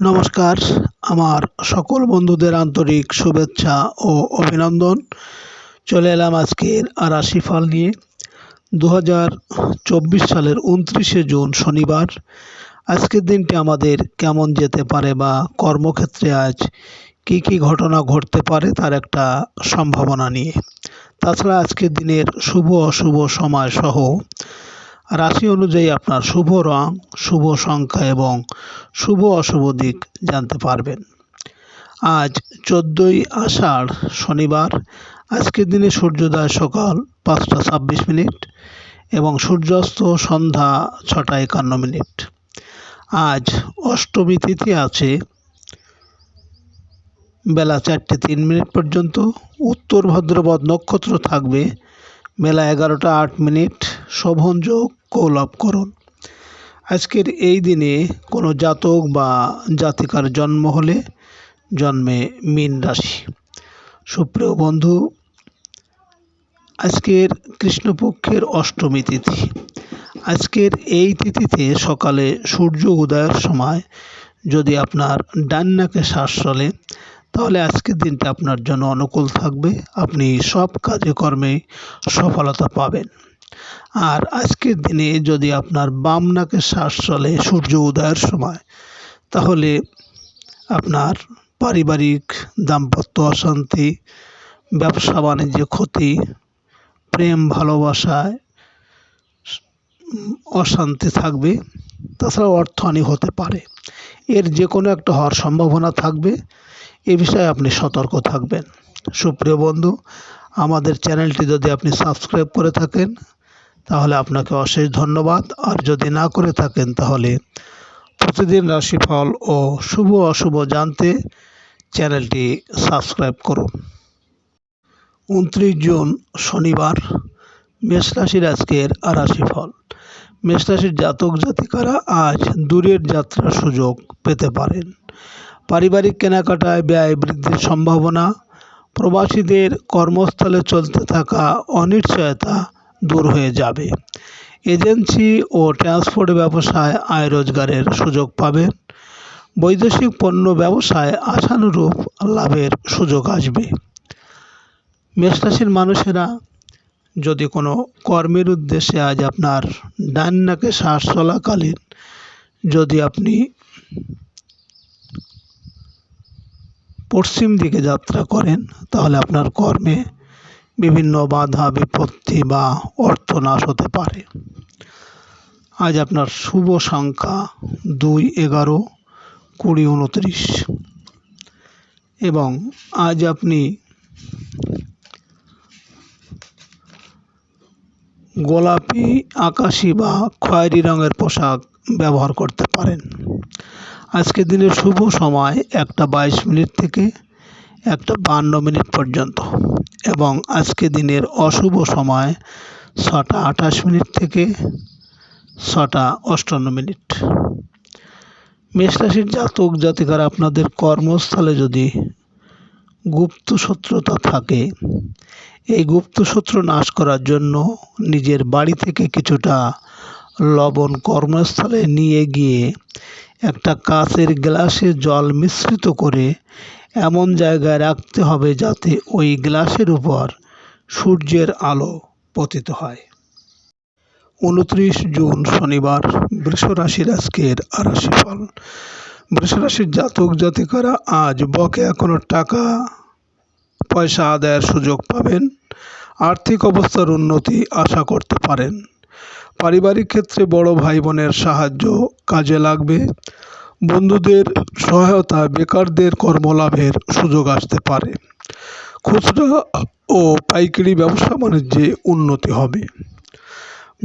নমস্কার, আমার সকল বন্ধুদের আন্তরিক শুভেচ্ছা ও অভিনন্দন। চলে এলাম আজকের রাশিফল নিয়ে। 2024 সালের 29শে জুন শনিবার। আজকের দিনটি আমাদের কেমন যেতে পারে বা কর্মক্ষেত্রে আজ কী কী ঘটনা ঘটতে পারে তার একটা সম্ভাবনা নিয়ে। তাছাড়া আজকের দিনের শুভ অশুভ সময় সহ রাশি অনুযায়ী আপনার শুভ রং, শুভ সংখ্যা এবং শুভ অশুভ দিক জানতে পারবেন। আজ 14ই আষাঢ় শনিবার। আজকের দিনে সূর্যোদয় সকাল 5টা 26 মিনিট এবং সূর্যাস্ত সন্ধ্যা 6টা 51 মিনিট। আজ অষ্টমী তিথি আছে বেলা 4টে 3 মিনিট পর্যন্ত। উত্তর ভাদ্রপদ নক্ষত্র থাকবে বেলা 11টা 8 মিনিট। শোভন যোগ কৌলভকরণ। আজকের এই দিনে কোনো জাতক বা জাতিকার জন্ম হলে জন্মে মীন রাশি। সুপ্রিয় বন্ধু, আজকের কৃষ্ণপক্ষের অষ্টমী তিথি। আজকের এই তিথিতে সকালে সূর্য উদয়ের সময় যদি আপনার ডান নাকে শ্বাস চলে তাহলে আজকের দিনটা আপনার জন্য অনুকূল থাকবে। আপনি সব কাজে কর্মে সফলতা পাবেন। আর আজকের দিনে যদি আপনার বাম নাকে শ্বাস চলে সূর্য উদয়ের সময় তাহলে আপনার পারিবারিক দাম্পত্য অশান্তি, ব্যবসা বাণিজ্যে ক্ষতি, প্রেম ভালোবাসায় অশান্তি থাকবে। তাছাড়া অর্থহানি হতে পারে। এর যে কোনো একটা হওয়ার সম্ভাবনা থাকবে। এ বিষয়ে আপনি সতর্ক থাকবেন। সুপ্রিয় বন্ধু, আমাদের চ্যানেলটি যদি আপনি সাবস্ক্রাইব করে থাকেন তাহলে আপনাকে অশেষ ধন্যবাদ। আর যদি না করে থাকেন তাহলে প্রতিদিন রাশিফল ও শুভ অশুভ জানতে চ্যানেলটি সাবস্ক্রাইব করুন। 29 জুন শনিবার। মেষ রাশির আজকের রাশিফল। মেষ রাশির জাতক জাতিকারা আজ দূরের যাত্রার সুযোগ পেতে পারেন। পারিবারিক কেনাকাটায় ব্যয় বৃদ্ধির সম্ভাবনা। প্রবাসীদের কর্মস্থলে চলতে থাকা অনিশ্চয়তা দূর হয়ে যাবে। এজেন্সি ও ট্রান্সপোর্ট ব্যবসায় আয় রোজগারের সুযোগ পাবেন। বৈদেশিক পণ্য ব্যবসায় আশানুরূপ লাভের সুযোগ আসবে। মেষ রাশির মানুষেরা যদি কোনো কর্মের উদ্দেশ্যে আজ আপনার ডান নাকে শ্বাস চলাকালীন যদি আপনি পশ্চিম দিকে যাত্রা করেন তাহলে আপনার কর্মে বিভিন্ন বাধা বিপত্তি বা অর্থনাশ হতে পারে। আজ আপনার শুভ সংখ্যা 2, 11, 20, 29 এবং আজ আপনি গোলাপি, আকাশি বা খয়েরি রঙের পোশাক ব্যবহার করতে পারেন। আজকের দিনের শুভ সময় 1টা 22 মিনিট থেকে 1টা 52 মিনিট পর্যন্ত এবং আজকের দিনের অশুভ সময় 6টা 28 মিনিট থেকে 6টা 58 মিনিট। মেষ রাশির জাতক জাতিকারা আপনাদের কর্মস্থলে যদি গুপ্ত শত্রুতা থাকে, এই গুপ্ত শত্রু নাশ করার জন্য নিজের বাড়ি থেকে কিছুটা লবণ কর্মস্থলে নিয়ে গিয়ে একটা কাচের গ্লাসে জল মিশ্রিত করে এমন জায়গায় রাখতে হবে যাতে ওই গ্লাসের উপর সূর্যের আলো পতিত হয়। 29 জুন শনিবার। বৃষ রাশির আজকের রাশিফল। বৃষ রাশির জাতক জাতিকারা আজ বকেয়া কোনো টাকা পয়সা আদায়ের সুযোগ পাবেন। আর্থিক অবস্থার উন্নতি আশা করতে পারেন। পারিবারিক ক্ষেত্রে বড় ভাই বোনের সাহায্য কাজে লাগবে। বন্ধুদের সহায়তা বেকারদের কর্মলাভের সুযোগ আসতে পারে। খুচরা ও পাইকারি ব্যবসা বাণিজ্যে উন্নতি হবে।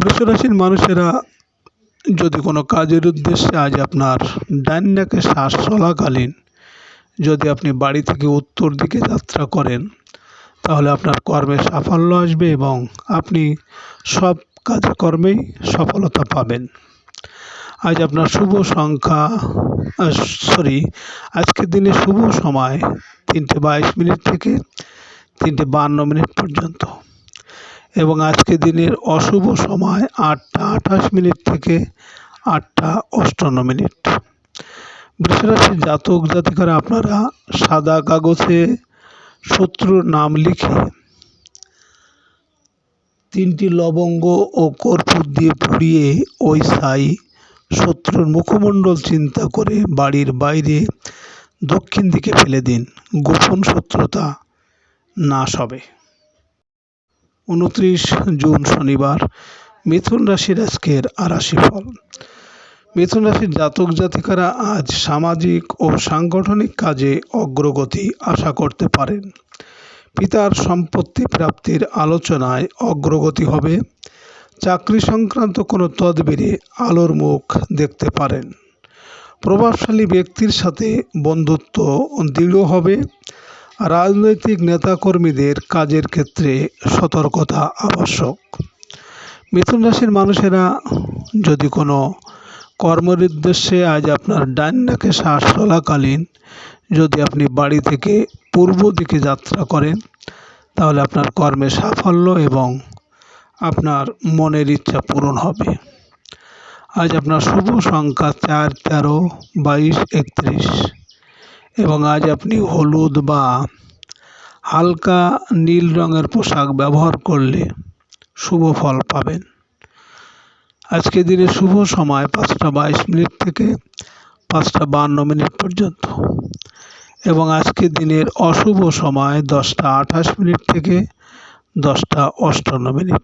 বৃষরাশির মানুষেরা যদি কোনো কাজের উদ্দেশ্যে আজ আপনার ডান নাকে শ্বাস চলাকালীন যদি আপনি বাড়ি থেকে উত্তর দিকে যাত্রা করেন তাহলে আপনার কর্মে সাফল্য আসবে এবং আপনি সব কাজকর্মেই সফলতা পাবেন। আজ আপনার শুভ সংখ্যা আজকের দিনে শুভ সময় 3টে 22 মিনিট থেকে 3টে 52 মিনিট পর্যন্ত এবং আজকের দিনের অশুভ সময় 8টা 28 মিনিট থেকে 8টা 58 মিনিট। বৃষরাশির জাতক জাতিকারা আপনারা সাদা কাগজে শত্রুর নাম লিখে 3টি লবঙ্গ ও কর্পূর দিয়ে পুড়িয়ে ওই ছাই শত্রুর মুখমণ্ডল চিন্তা করে বাড়ির বাইরে দক্ষিণ দিকে ফেলে দিন। গোপন শত্রুতা নাশ হবে। 29 জুন শনিবার মিথুন রাশির আজকের রাশিফল। মিথুন রাশির জাতক জাতিকারা আজ সামাজিক ও সাংগঠনিক কাজে অগ্রগতি আশা করতে পারেন। পিতার সম্পত্তি প্রাপ্তির আলোচনায় অগ্রগতি হবে। চাকরি সংক্রান্ত কোনো তদবিরে আলোর মুখ দেখতে পারেন। প্রভাবশালী ব্যক্তির সাথে বন্ধুত্ব দৃঢ় হবে। রাজনৈতিক নেতাকর্মীদের কাজের ক্ষেত্রে সতর্কতা আবশ্যক। মিথুন রাশির মানুষেরা যদি কোনো কর্মের উদ্দেশ্যে আজ আপনার ডান নাকে শ্বাস চলাকালীন যদি আপনি বাড়ি থেকে পূর্ব দিকে যাত্রা করেন, তাহলে আপনার কর্মে সাফল্য এবং আপনার মনের ইচ্ছা পূরণ হবে। আজ আপনার শুভ সংখ্যা 4, 13, 22, 31 এবং আজ আপনি হলুদ বা হালকা নীল রঙের পোশাক ব্যবহার করলে শুভ ফল পাবেন। আজকে দিনের শুভ সময় 5:22 থেকে 5:52 পর্যন্ত এবং আজকে দিনের অশুভ সময় 10:28 থেকে 10:58।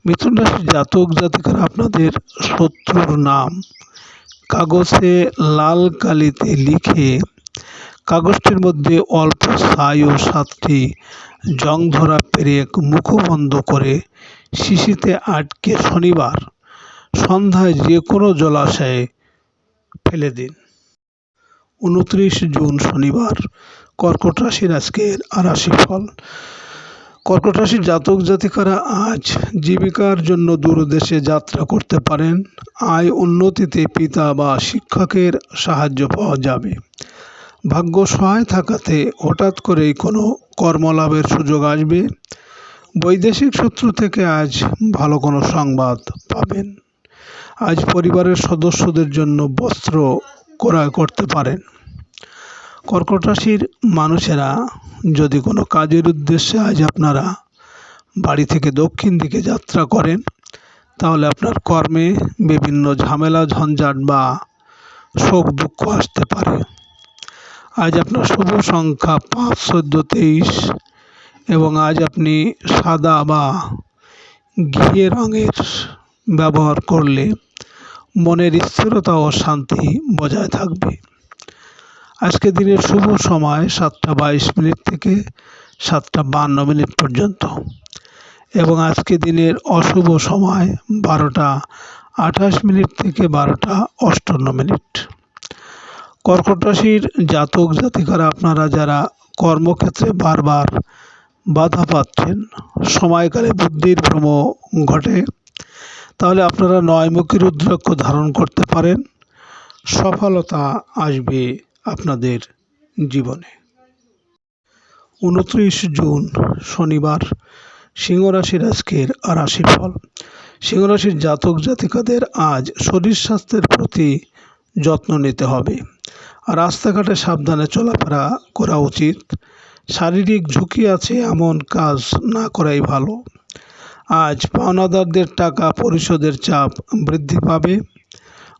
মিথুন রাশির জাতক জাতিকারা আপনাদের শত্রুর নাম কাগজে লাল কালিতে লিখে কাগজটির মধ্যে অল্প ছাই ও 7টি জং ধরা পেরেক মুখবন্ধ করে শিশিতে আটকে শনিবার সন্ধ্যায় যে কোনো জলাশয়ে ফেলে দিন। 29 জুন শনিবার কর্কট রাশির আজকের রাশিফল। কর্কট রাশির জাতক জাতিকারা আজ জীবিকার জন্য দূরদেশে যাত্রা করতে পারেন। আয় উন্নতিতে পিতা বা শিক্ষকের সাহায্য পাওয়া যাবে। ভাগ্য সহায় থাকাতে হঠাৎ করেই কোনো কর্মলাভের সুযোগ আসবে। বৈদেশিক সূত্র থেকে আজ ভালো কোনো সংবাদ পাবেন। আজ পরিবারের সদস্যদের জন্য বস্ত্র ক্রয় করতে পারেন। কর্কট রাশির মানুষেরা যদি কোনো কাজের উদ্দেশ্যে আজ আপনারা বাড়ি থেকে দক্ষিণ দিকে যাত্রা করেন, তাহলে আপনার কর্মে বিভিন্ন ঝামেলা ঝঞ্ঝাট বা শোক দুঃখ আসতে পারে। আজ আপনার শুভ সংখ্যা 5, 14, 23 এবং আজ আপনি সাদা বা ঘিয়ে রঙের ব্যবহার করলে মনের স্থিরতা ও শান্তি বজায় থাকবে। আজকে দিনের শুভ সময় 7:22 থেকে 7:52 পর্যন্ত এবং আজকে দিনের অশুভ সময় 12:28 থেকে 12:58। কর্কট রাশির জাতক জাতিকারা আপনারা যারা কর্মক্ষেত্রে বারবার বাধা পাচ্ছেন, সময়কালে বুদ্ধির ভ্রম ঘটে, তাহলে আপনারা 9মুখী রুদ্রাক্ষ ধারণ করতে পারেন। সফলতা আসবে আপনাদের জীবনে। 29 জুন শনিবার সিংহ রাশির আজকের রাশিফল। সিংহ রাশির জাতক জাতিকাদের আজ শরীর স্বাস্থ্যের প্রতি যত্ন নিতে হবে। রাস্তাঘাটে সাবধানে চলাফেরা করা উচিত। শারীরিক ঝুঁকি আছে এমন কাজ না করাই ভালো। আজ পাওনাদারদের টাকা পরিশোধের চাপ বৃদ্ধি পাবে।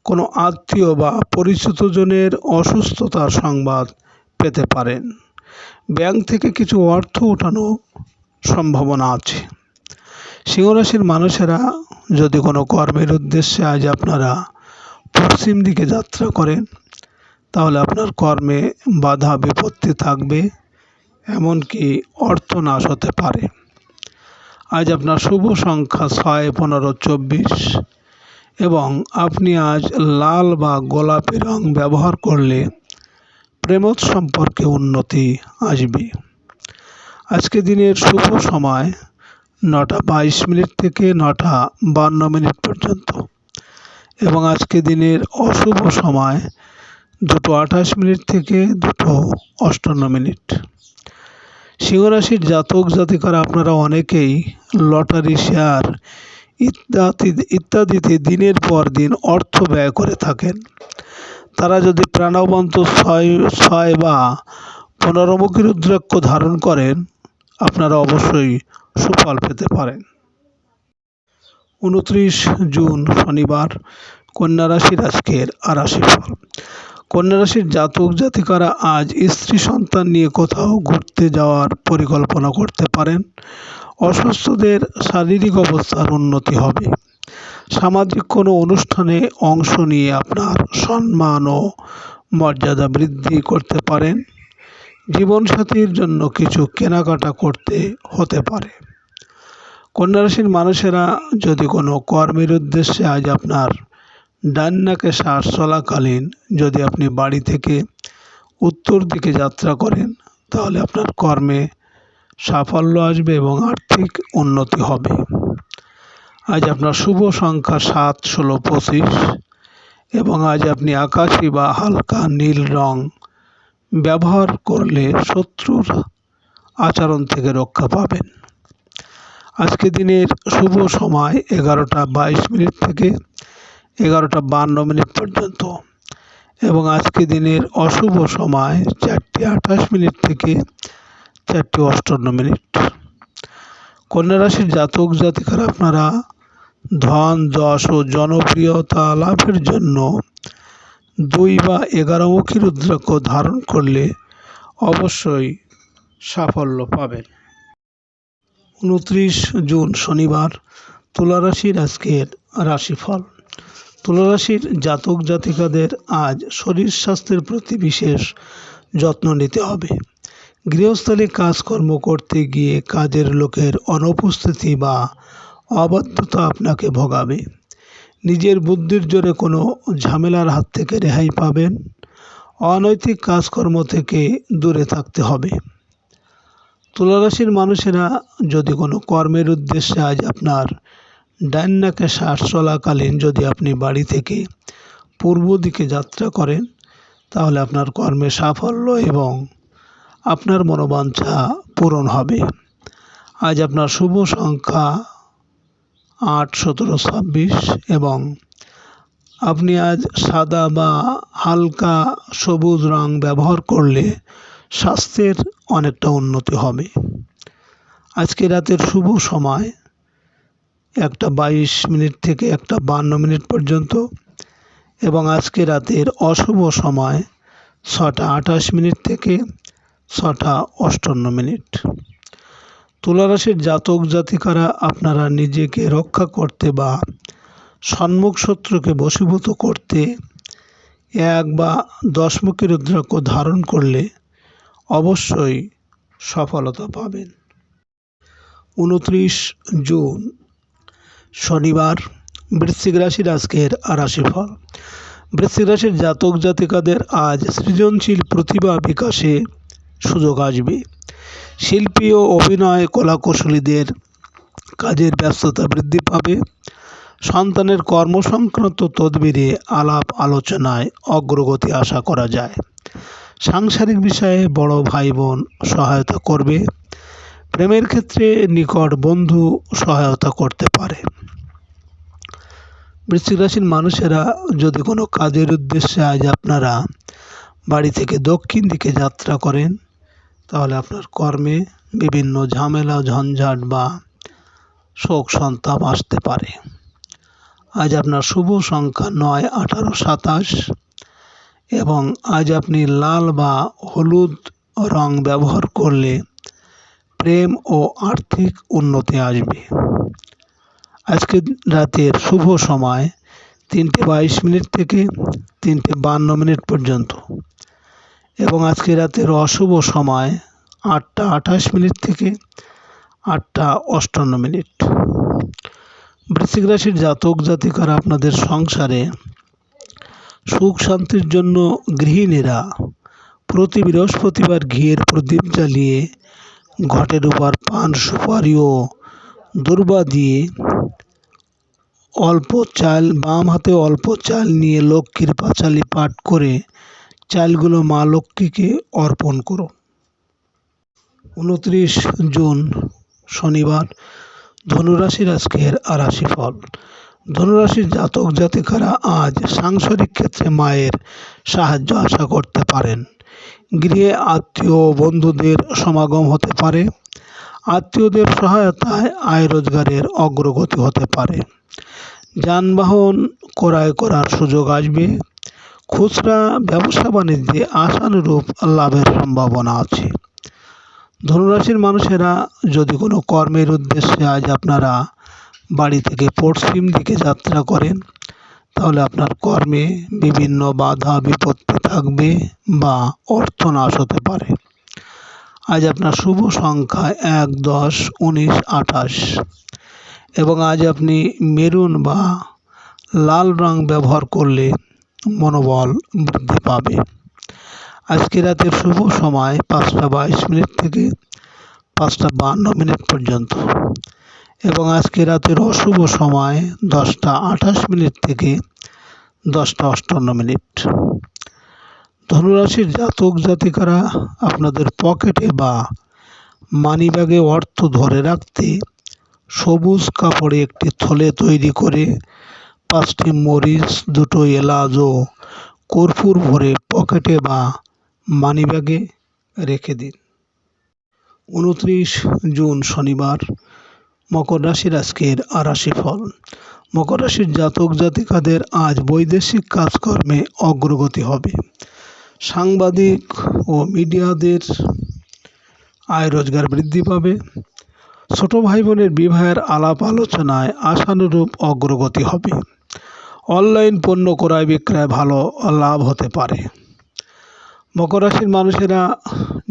কোনো আত্মীয় বা পরিচিতজনের অসুস্থতার সংবাদ পেতে পারেন। ব্যাংক থেকে কিছু অর্থ ওঠানো সম্ভাবনা আছে। সিংহ রাশির মানুষেরা যদি কোনো কর্মের উদ্দেশ্যে আজ আপনারা পশ্চিম দিকে যাত্রা করেন, তাহলে আপনার কর্মে বাধা বিপত্তি থাকবে, এমনকি অর্থনাশ হতে পারে। আজ আপনার শুভ সংখ্যা 6, 15, 24 এবং আপনি আজ লাল বা গোলাপি রং ব্যবহার করলে প্রেমজ সম্পর্কে উন্নতি আসবে। আজকে দিনের শুভ সময় 9:22 থেকে 9:52 পর্যন্ত এবং আজকে দিনের অশুভ সময় 2:28 থেকে 2:58। সিংহ রাশির জাতক জাতিকারা আপনারা অনেকেই লটারি, শেয়ার ইত্যাদিতে দিনের পর দিন অর্থ ব্যয় করে থাকেন, তারা যদি প্রাণবন্ত 6 বা 15মুখী রুদ্রাক্ষ ধারণ করেন, আপনারা অবশ্যই সুফল পেতে পারেন। 29 জুন শনিবার, কন্যা রাশির আজকের রাশিফল। কন্যা রাশির জাতক জাতিকারা আজ স্ত্রী সন্তান নিয়ে কোথাও ঘুরতে যাওয়ার পরিকল্পনা করতে পারেন। অসুস্থদের শারীরিক অবস্থার উন্নতি হবে। সামাজিক কোনো অনুষ্ঠানে অংশ নিয়ে আপনার সম্মান ও মর্যাদা বৃদ্ধি করতে পারেন। জীবনসাথীর জন্য কিছু কেনাকাটা করতে হতে পারে। কন্যা রাশির মানুষেরা যদি কোনো কর্মের উদ্দেশ্যে আজ আপনার ডান নাকে শ্বাস চলাকালীন যদি আপনি বাড়ি থেকে উত্তর দিকে যাত্রা করেন, তাহলে আপনার কর্মে সাফল্য আসবে এবং আর্থিক উন্নতি হবে। আজ আপনার শুভ সংখ্যা 7, 16, 25 এবং আজ আপনি আকাশি বা হালকা নীল রং ব্যবহার করলে শত্রুর আচরণ থেকে রক্ষা পাবেন। আজকে দিনের শুভ সময় 11:22 থেকে 11:52 পর্যন্ত এবং আজকে দিনের অশুভ সময় 4:28 থেকে 4:58। কন্যা রাশির জাতক জাতিকারা আপনারা ধন, যশ ও জনপ্রিয়তা লাভের জন্য 2 বা 11মুখী রুদ্রাক্ষ ধারণ করলে অবশ্যই সাফল্য পাবেন। 29 জুন শনিবার, তুলা রাশির আজকের রাশিফল। তুলা রাশির জাতক জাতিকাদের আজ শরীর স্বাস্থ্যের প্রতি বিশেষ যত্ন নিতে হবে। গৃহস্থলী কাজকর্ম করতে গিয়ে কাজের লোকের অনুপস্থিতি বা অবাধ্যতা আপনাকে ভোগাবে। নিজের বুদ্ধির জোরে কোনো ঝামেলার হাত থেকে রেহাই পাবেন। অনৈতিক কাজকর্ম থেকে দূরে থাকতে হবে। তুলা রাশির মানুষেরা যদি কোনো কর্মের উদ্দেশ্যে আজ আপনার ডান নাকে শ্বাস চলাকালীন যদি আপনি বাড়ি থেকে পূর্ব দিকে যাত্রা করেন, তাহলে আপনার কর্মে সাফল্য এবং আপনার মনোবাঞ্ছা পূরণ হবে। আজ আপনার শুভ সংখ্যা 8, 17, 26 এবং আপনি আজ সাদা বা হালকা সবুজ রং ব্যবহার করলে স্বাস্থ্যের অনেকটা উন্নতি হবে। আজকে রাতের শুভ সময় 1:22 থেকে 1:52 পর্যন্ত এবং আজকে রাতের অশুভ সময় 6:28 থেকে 6:58। তুলা রাশির জাতক জাতিকারা আপনারা নিজেকে রক্ষা করতে বা সম্মুখ শত্রুকে বশীভূত করতে 1 বা 10মুখী রুদ্রাক্ষ ধারণ করলে অবশ্যই সফলতা পাবেন। 29 জুন শনিবার, বৃশ্চিক রাশির আজকের রাশিফল। বৃশ্চিক রাশির জাতক জাতিকাদের আজ সৃজনশীল প্রতিভা বিকাশে সুযোগ আসবে। শিল্পী ও অভিনয় কলাকুশলীদের কাজের ব্যস্ততা বৃদ্ধি পাবে। সন্তানের কর্মসংক্রান্ত তদবিরে আলাপ আলোচনায় অগ্রগতি আশা করা যায়। সাংসারিক বিষয়ে বড় ভাই বোন সহায়তা করবে। প্রেমের ক্ষেত্রে নিকট বন্ধু সহায়তা করতে পারে। বৃশ্চিক রাশির মানুষেরা যদি কোনো কাজের উদ্দেশ্যে আজ আপনারা বাড়ি থেকে দক্ষিণ দিকে যাত্রা করেন, তাহলে আপনার কর্মে বিভিন্ন ঝামেলা ঝঞ্ঝাট বা শোক সন্তাপ আসতে পারে। আজ আপনার শুভ সংখ্যা 9, 18, 27 এবং আজ আপনি লাল বা হলুদ রং ব্যবহার করলে প্রেম ও আর্থিক উন্নতি আসবে। আজকে রাতের শুভ সময় 3:22 থেকে 3:52 পর্যন্ত এবং আজকে রাতের অশুভ সময় 8:28 থেকে 8:58। বৃশ্চিক রাশির জাতক জাতিকারা আপনাদের সংসারে সুখ শান্তির জন্য গৃহিণীরা প্রতি বৃহস্পতিবার ঘিয়ের প্রদীপ জ্বালিয়ে ঘটের উপর পান সুপারি ও দূর্বা দিয়ে অল্প চাল, বাম হাতে অল্প চাল নিয়ে লক্ষ্মীর পাঁচালী পাঠ করে চালগুলো মা লক্ষ্মীকে অর্পণ করো। 29 জুন শনিবার, ধনুরাশির আজকের রাশিফল। ধনুরাশির জাতক জাতিকারা আজ সাংসারিক ক্ষেত্রে মায়ের সাহায্য আশা করতে পারেন। গৃহে আত্মীয় ও বন্ধুদের সমাগম হতে পারে। আত্মীয়দের সহায়তায় আয় রোজগারের অগ্রগতি হতে পারে। যানবাহন ক্রয় করার সুযোগ আসবে। খুচরা ব্যবসা বাণিজ্যে আশানুরূপ লাভের সম্ভাবনা আছে। ধনুরাশির মানুষেরা যদি কোনো কর্মের উদ্দেশ্যে আজ আপনারা বাড়ি থেকে পশ্চিম দিকে যাত্রা করেন, তাহলে আপনার কর্মে বিভিন্ন বাধা বিপত্তি থাকবে বা অর্থনাশ হতে পারে। আজ আপনার শুভ সংখ্যা 1, 10, 19, 28 এবং আজ আপনি মেরুন বা লাল রং ব্যবহার করলে মনোবল বৃদ্ধি পাবে। আজকে রাতের শুভ সময় 5:22 থেকে 5:52 পর্যন্ত এবং আজকে রাতের অশুভ সময় 10:28 থেকে 10:58। ধনুরাশির জাতক জাতিকারা আপনাদের পকেটে বা মানিব্যাগে অর্থ ধরে রাখতে সবুজ কাপড়ে একটি থলে তৈরি করে 5টি মরিচ, 2টো এলাচ ও কর্পূর ভরে পকেটে বা মানিব্যাগে রেখে দিন। 29 জুন শনিবার মকর রাশির আজকের রাশিফল। মকর রাশির জাতক জাতিকাদের আজ বৈদেশিক কাজকর্মে অগ্রগতি হবে। সাংবাদিক ও মিডিয়াদের আয় রোজগার বৃদ্ধি পাবে। ছোট ভাই বোনের বিবাহের আলাপ আলোচনায় আশানুরূপ অগ্রগতি হবে। অনলাইন পণ্য ক্রয় বিক্রয় ভালো লাভ হতে পারে। মকর রাশির মানুষেরা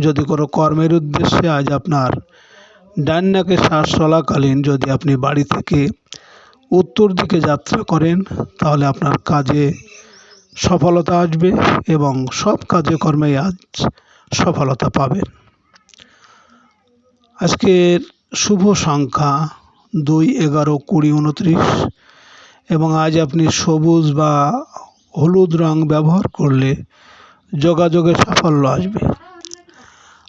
যদি কোনো কর্মের উদ্দেশ্যে আজ আপনার ডান নাকে শ্বাস চলাকালীন যদি আপনি বাড়ি থেকে উত্তর দিকে যাত্রা করেন, তাহলে আপনার কাজে সফলতা আসবে এবং সব কাজে কর্মে আজ সফলতা পাবেন। আজকের শুভ সংখ্যা 2, 11, 20, 29 এবং আজ আপনি সবুজ বা হলুদ রং ব্যবহার করলে যোগাযোগে সাফল্য আসবে।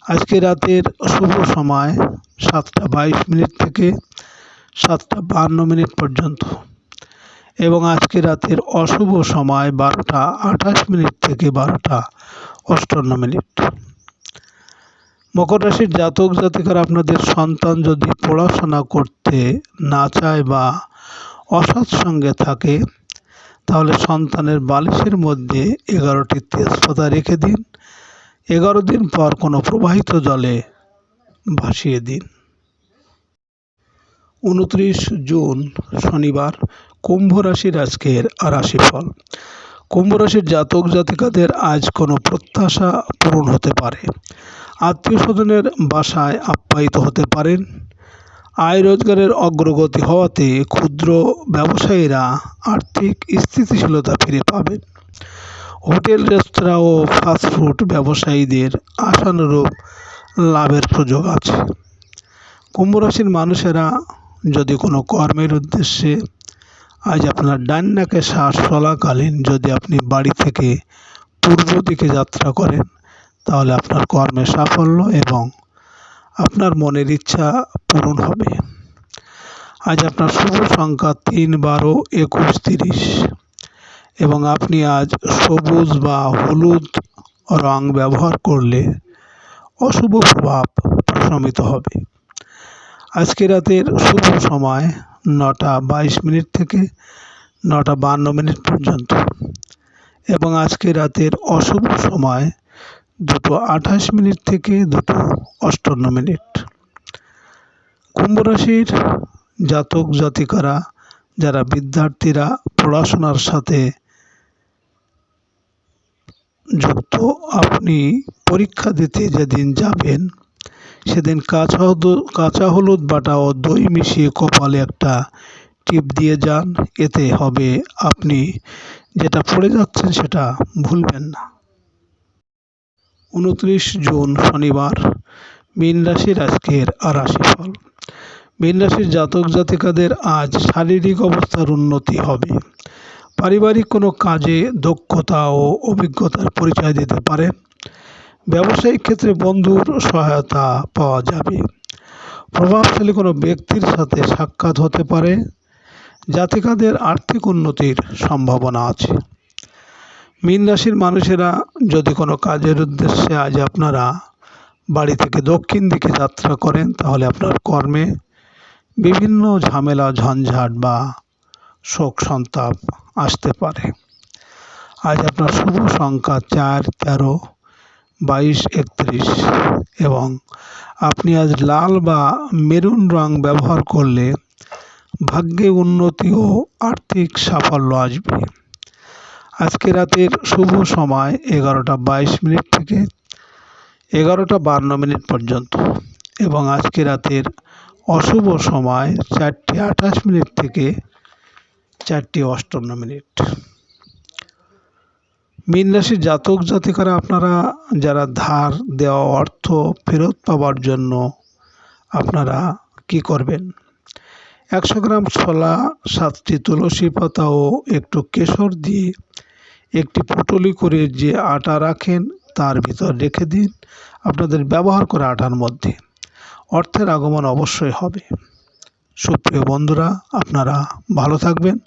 আজকে রাতের শুভ সময় 7:22 থেকে 7:52 পর্যন্ত এবং আজকে রাতের অশুভ সময় 12:28 থেকে 12:58। মকর রাশির জাতক জাতিকারা আপনাদের সন্তান যদি পড়াশোনা করতে না চায় বা অসৎ সঙ্গে থাকে, তাহলে সন্তানের বালিশের মধ্যে 11টি তেজপাতা রেখে দিন। 11 দিন পর কোনো প্রবাহিত জলে ভাসিয়ে দিন। 29 জুন শনিবার কুম্ভ রাশির আজকের রাশিফল। কুম্ভ রাশির জাতক জাতিকাদের আজ কোনো প্রত্যাশা পূরণ হতে পারে। আত্মীয় স্বজনের বাসায় আপ্যায়িত হতে পারেন। আয় রোজগারের অগ্রগতি হওয়াতে ক্ষুদ্র ব্যবসায়ীরা আর্থিক স্থিতিশীলতা ফিরে পাবেন। হোটেল, রেস্তোরাঁ ও ফাস্টফুড ব্যবসায়ীদের আশানুরূপ লাভের সুযোগ আছে। কুম্ভ রাশির মানুষেরা যদি কোনো কর্মের উদ্দেশ্যে আজ আপনার ডান নাকে শ্বাস চলাকালীন যদি আপনি বাড়ি থেকে পূর্ব দিকে যাত্রা করেন, তাহলে আপনার কর্মে সাফল্য এবং আপনার মনের ইচ্ছা পূরণ হবে। আজ আপনার শুভ সংখ্যা 3, 12, 21, 30 এবং আপনি আজ সবুজ বা হলুদ রং ব্যবহার করলে অশুভ প্রভাব প্রশমিত হবে। আজকে রাতের শুভ সময় 9:22 থেকে 9:52 পর্যন্ত এবং আজকে রাতের অশুভ সময় 2:28 থেকে 2:58। কুম্ভ রাশির জাতক জাতিকারা যারা বিদ্যার্থীরা পড়াশোনার সাথে যুক্ত, আপনি পরীক্ষা দিতে যেদিন যাবেন সেদিন কাঁচা হলুদ বাটা ও দই মিশিয়ে কপালে একটা টিপ দিয়ে যান। এতে হবে আপনি যেটা পড়ে যাচ্ছেন সেটা ভুলবেন না। 29 জুন শনিবার মীন রাশির আজকের রাশিফল। মীন রাশির জাতক জাতিকাদের আজ শারীরিক অবস্থার উন্নতি হবে। পারিবারিক কোনো কাজে দক্ষতা ও অভিজ্ঞতার পরিচয় দিতে পারেন। ব্যবসায়িক ক্ষেত্রে বন্ধুর সহায়তা পাওয়া যাবে। প্রভাবশালী কোনো ব্যক্তির সাথে সাক্ষাৎ হতে পারে। জাতিকাদের আর্থিক উন্নতির সম্ভাবনা আছে। মীন রাশির মানুষেরা যদি কোনো কাজের উদ্দেশ্যে আজ আপনারা বাড়ি থেকে দক্ষিণ দিকে যাত্রা করেন, তাহলে আপনার কর্মে বিভিন্ন ঝামেলা, ঝঞ্ঝাট বা শোক সন্তাপ আসতে পারে। আজ আপনার শুভ সংখ্যা 4, 13, 22, 31 এবং আপনি আজ লাল বা মেরুন রং ব্যবহার করলে ভাগ্যে উন্নতি ও আর্থিক সাফল্য আসবে। আজকে রাতের শুভ সময় 11:22 থেকে 11:52 পর্যন্ত এবং আজকে রাতের অশুভ সময় 4:28 থেকে 4:58। মীন রাশির জাতক জাতিকারা আপনারা যারা ধার দেওয়া অর্থ ফেরত পাওয়ার জন্য আপনারা কি করবেন? 100 গ্রাম ছোলা, 7টি তুলসী পাতা ও একটু কেশর দিয়ে একটি পুঁটুলি করে যে আটা রাখেন তার ভিতর রেখে দিন। আপনাদের ব্যবহার করা আটার মধ্যে অর্থের আগমন অবশ্যই হবে। সুপ্রিয় বন্ধুরা, আপনারা ভালো থাকবেন।